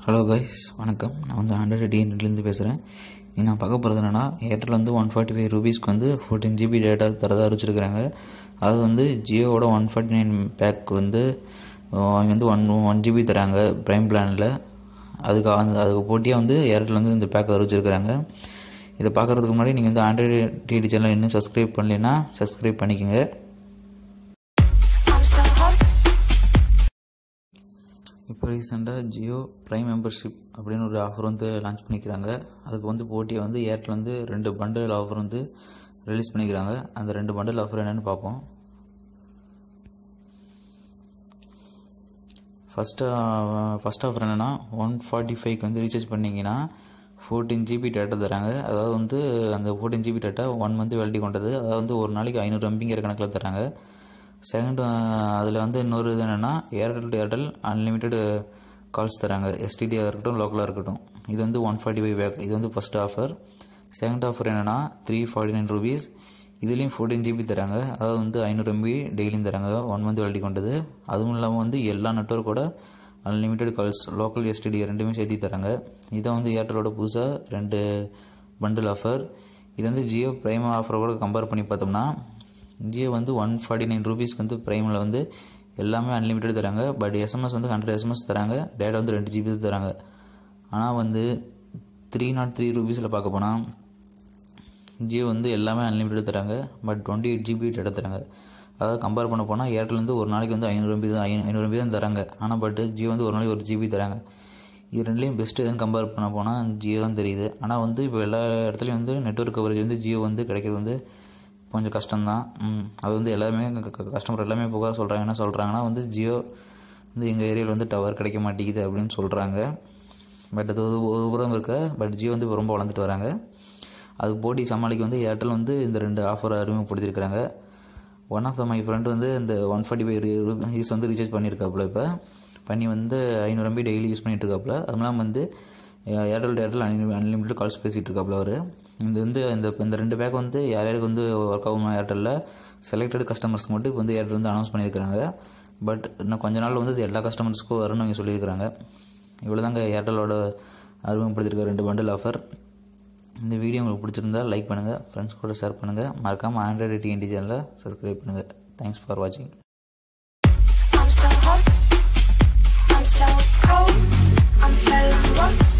Hello guys, வணக்கம். நான் வந்து ஆண்ட்ராய்டு டிஎன்லேருந்து பேசுகிறேன். இங்கே நான் பார்க்க போகிறது என்னென்னா, ஏர்டெல் வந்து 145 ரூபீஸ்க்கு வந்து 14 GB டேட்டா தரதாக அறிவிச்சிருக்கிறாங்க. அது வந்து ஜியோவோட 149 பேக் வந்து அவங்க வந்து 1 GB தராங்க ப்ரைம் பிளானில். அதுக்கு போட்டியாக வந்து ஏர்டெல் வந்து இந்த பேக் அறிவிச்சிருக்கிறாங்க. இதை பார்க்குறதுக்கு முன்னாடி நீங்கள் வந்து ஆண்ட்ராய்டு டிடி சேனல் இன்னும் சப்ஸ்கிரைப் பண்ணலைன்னா சப்ஸ்கிரைப் பண்ணிக்கோங்க. இப்போ ரீசெண்டாக ஜியோ ப்ரைம் மெம்பர்ஷிப் அப்படின்னு ஒரு ஆஃபர் வந்து லான்ச் பண்ணிக்கிறாங்க. அதுக்கு வந்து போட்டியை வந்து ஏர்டெல் வந்து 2 பண்டில் ஆஃபர் வந்து ரிலீஸ் பண்ணிக்கிறாங்க. அந்த 2 பண்டில் ஆஃபர் என்னென்னு பார்ப்போம். ஃபஸ்ட் ஆஃபர் என்னென்னா, 145க்கு வந்து ரீசார்ஜ் பண்ணிங்கன்னா 14 GB டேட்டா தராங்க. அதாவது வந்து அந்த 14 GB டேட்டா 1 மந்த் வேலிட்டி கொண்டது. அதாவது வந்து ஒரு நாளைக்கு 500 MBங்கிற கணக்கில் தராங்க. செகண்ட், அதில் வந்து இன்னொரு இது என்னென்னா, ஏர்டெல் அன்லிமிட்டெட் கால்ஸ் தராங்க. எஸ்டிடியாக இருக்கட்டும், லோக்கலாக இருக்கட்டும். இது வந்து 145 பேக். இது வந்து ஃபஸ்ட் ஆஃபர். செகண்ட் ஆஃபர் என்னென்னா 349 ரூபீஸ். இதுலேயும் 14 GB தராங்க. அதாவது வந்து 500 MB டெய்லியும் தராங்க, 1 மந்த் வேலிட்டி கொண்டது. அதுவும் இல்லாமல் வந்து எல்லா நெட்வொர்க்கோட அன்லிமிட்டெட் கால்ஸ், லோக்கல் எஸ்டிடி ரெண்டுமே சேர்த்து தராங்க. இதை வந்து ஏர்டெலோட புதுசாக 2 பண்டில் ஆஃபர். இது வந்து ஜியோ ப்ரைம் ஆஃபரோட கம்பேர் பண்ணி பார்த்தோம்னா, ஜியோ வந்து 149 ரூபீஸ்க்கு வந்து ப்ரைமில் வந்து எல்லாமே அன்லிமிட்டட் தராங்க. பட் எஸ்எம்எஸ் வந்து 100 SMS தராங்க. டேட்டா வந்து 2 GB தராங்க. ஆனால் வந்து 303 ரூபீஸில் பார்க்க போனால் ஜியோ வந்து எல்லாமே அன்லிமிட்டட் தராங்க. பட் 28 GB டேட்டா தராங்க. அதாவது கம்பேர் பண்ண போனால் ஏர்டெல் வந்து ஒரு நாளைக்கு வந்து 500 MB தான் தராங்க. ஆனால் பட் ஜியோ வந்து ஒரு நாளைக்கு 1 GB தராங்க. இது ரெண்டுலேயும் பெஸ்ட்டு எதுன்னு கம்பேர் பண்ண போனால் ஜியோ தான் தெரியுது. ஆனால் வந்து இப்போ எல்லா இடத்துலையும் வந்து நெட்வொர்க் கவரேஜ் வந்து ஜியோ வந்து கிடைக்கிறது வந்து கொஞ்சம் கஷ்டம்தான். அது வந்து எல்லாருமே கஸ்டமர் எல்லாமே புகார் சொல்கிறாங்க. என்ன சொல்கிறாங்கன்னா வந்து ஜியோ வந்து எங்கள் ஏரியாவில் வந்து டவர் கிடைக்க மாட்டேங்குது அப்படின்னு சொல்கிறாங்க. பட் அது ஒரு புறம் இருக்க, பட் ஜியோ வந்து ரொம்ப வளர்ந்துட்டு வராங்க. அது போட்டி சமாளிக்க வந்து ஏர்டெல் வந்து இந்த 2 ஆஃபரை அறிமுகப்படுத்தியிருக்கிறாங்க. ஒன் ஆஃப் மை ஃப்ரெண்ட் வந்து இந்த 145 ரூபீஸ் வந்து ரீசார்ஜ் பண்ணியிருக்காப்புல. இப்போ பண்ணி வந்து 500 MB டெய்லி யூஸ் பண்ணிகிட்டு இருக்காப்புல. அதெல்லாம் வந்து ஏர்டெல் அன்லிமிட்டட் கால்ஸ் பேசிகிட்டு இருக்காப்புல அவர். இந்த 2 பேக் வந்து யாருக்கு வந்து ஒர்க் ஆகும் ஏர்டெல்லில் செலக்டட் கஸ்டமர்ஸ்க்கு மட்டும் இப்போ வந்து ஏர்டெல் வந்து அனௌன்ஸ் பண்ணியிருக்கிறாங்க. பட் இன்னும் கொஞ்ச நாள் வந்து எல்லா கஸ்டமர்ஸ்க்கும் வரும்னு அவங்க சொல்லியிருக்கிறாங்க. இவ்வளோ தாங்க ஏர்டெலோட அறிமுகப்படுத்தியிருக்க 2 பண்டில் ஆஃபர். இந்த வீடியோ உங்களுக்கு பிடிச்சிருந்தா லைக் பண்ணுங்கள், ஃப்ரெண்ட்ஸ் கூட ஷேர் பண்ணுங்கள். மறக்காமல் ஆண்ட்ராய்டு டிஎன்டி சேனலை சப்ஸ்கிரைப் பண்ணுங்கள். தேங்க்ஸ் ஃபார் வாட்சிங். I'm so hot, I'm so cold, I'm feeling lost.